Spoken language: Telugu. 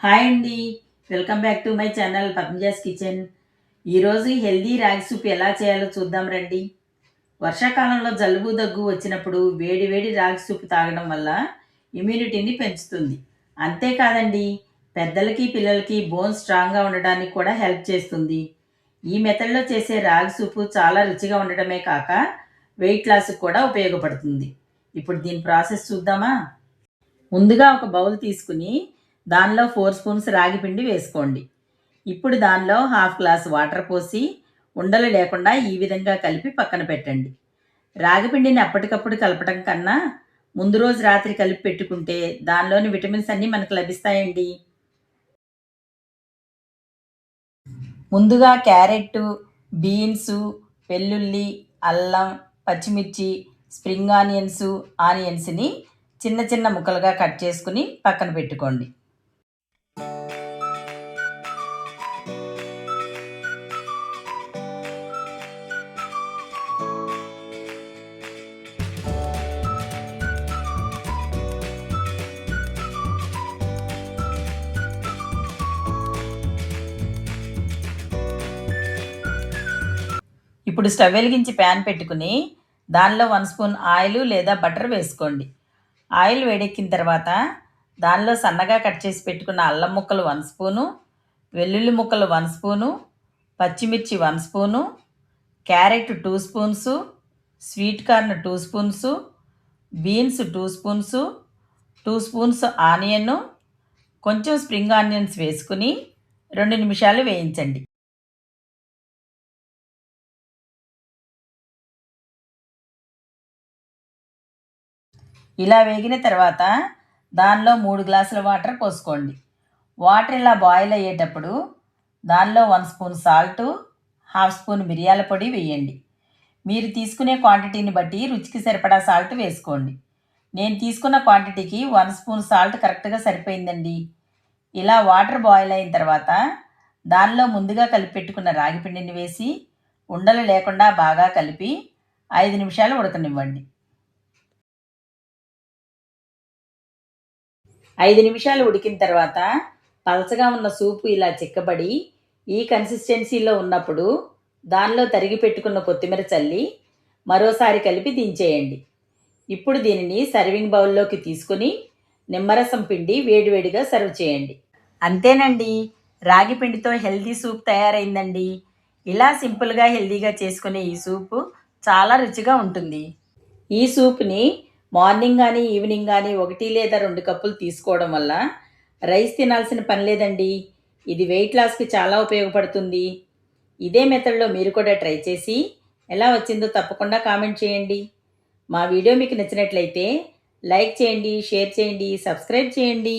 హాయ్ అండి, welcome back to my channel Padmaja's kitchen. ఈరోజు హెల్దీ రాగి సూప్ ఎలా చేయాలో చూద్దాం రండి. వర్షాకాలంలో జలుబు దగ్గు వచ్చినప్పుడు వేడి వేడి రాగి సూప్ తాగడం వల్ల ఇమ్యూనిటీని పెంచుతుంది. అంతేకాదండి, పెద్దలకి పిల్లలకి బోన్స్ స్ట్రాంగ్గా ఉండడానికి కూడా హెల్ప్ చేస్తుంది. ఈ మెథడ్లో చేసే రాగి సూపు చాలా రుచిగా ఉండటమే కాక వెయిట్ లాస్కి కూడా ఉపయోగపడుతుంది. ఇప్పుడు దీని ప్రాసెస్ చూద్దామా. ముందుగా ఒక బౌల్ తీసుకుని దానిలో 4 స్పూన్స్ రాగి పిండి వేసుకోండి. ఇప్పుడు దానిలో హాఫ్ గ్లాస్ వాటర్ పోసి ఉండలు లేకుండా ఈ విధంగా కలిపి పక్కన పెట్టండి. రాగి పిండిని అప్పటికప్పుడు కలపడం కన్నా ముందు రోజు రాత్రి కలిపి పెట్టుకుంటే దానిలోని విటమిన్స్ అన్నీ మనకు లభిస్తాయండి. ముందుగా క్యారెట్, బీన్స్, వెల్లుల్లి, అల్లం, పచ్చిమిర్చి, స్ప్రింగ్ ఆనియన్స్ని చిన్న చిన్న ముక్కలుగా కట్ చేసుకుని పక్కన పెట్టుకోండి. ఇప్పుడు స్టవ్ వెలిగించి ప్యాన్ పెట్టుకుని దానిలో 1 స్పూన్ ఆయిల్ లేదా బటర్ వేసుకోండి. ఆయిల్ వేడెక్కిన తర్వాత దానిలో సన్నగా కట్ చేసి పెట్టుకున్న అల్లం ముక్కలు 1 స్పూను, వెల్లుల్లి ముక్కలు 1 స్పూను, పచ్చిమిర్చి 1 spoon, carrot 2 spoons, sweet corn 2 spoons, beans 2 spoons, 2 spoons onion, కొంచెం స్ప్రింగ్ ఆనియన్స్ వేసుకుని 2 నిమిషాలు వేయించండి. ఇలా వేగిన తర్వాత దానిలో 3 గ్లాసుల వాటర్ పోసుకోండి. వాటర్ ఇలా బాయిల్ అయ్యేటప్పుడు దానిలో 1 స్పూన్ సాల్టు, హాఫ్ స్పూన్ మిరియాల పొడి వేయండి. మీరు తీసుకునే క్వాంటిటీని బట్టి రుచికి సరిపడా సాల్ట్ వేసుకోండి. నేను తీసుకున్న క్వాంటిటీకి 1 స్పూన్ సాల్ట్ కరెక్ట్గా సరిపోయిందండి. ఇలా వాటర్ బాయిల్ అయిన తర్వాత దానిలో ముందుగా కలిపి పెట్టుకున్న రాగి పిండిని వేసి ఉండలు లేకుండా బాగా కలిపి 5 నిమిషాలు ఉడకనివ్వండి. 5 నిమిషాలు ఉడికిన తర్వాత పలచగా ఉన్న సూపు ఇలా చిక్కబడి ఈ కన్సిస్టెన్సీలో ఉన్నప్పుడు దానిలో తరిగి పెట్టుకున్న కొత్తిమీర చల్లి మరోసారి కలిపి దించేయండి. ఇప్పుడు దీనిని సర్వింగ్ బౌల్లోకి తీసుకుని నిమ్మరసం పిండి వేడివేడిగా సర్వ్ చేయండి. అంతేనండి, రాగి పిండితో హెల్దీ సూప్ తయారైందండి. ఇలా సింపుల్గా హెల్దీగా చేసుకునే ఈ సూపు చాలా రుచిగా ఉంటుంది. ఈ సూప్ని మార్నింగ్ కానీ ఈవినింగ్ కానీ 1 లేదా 2 కప్పులు తీసుకోవడం వల్ల రైస్ తినాల్సిన పని లేదండి. ఇది వెయిట్ లాస్కి చాలా ఉపయోగపడుతుంది. ఇదే మెథడ్లో మీరు కూడా ట్రై చేసి ఎలా వచ్చిందో తప్పకుండా కామెంట్ చేయండి. మా వీడియో మీకు నచ్చినట్లయితే లైక్ చేయండి, షేర్ చేయండి, సబ్స్క్రైబ్ చేయండి.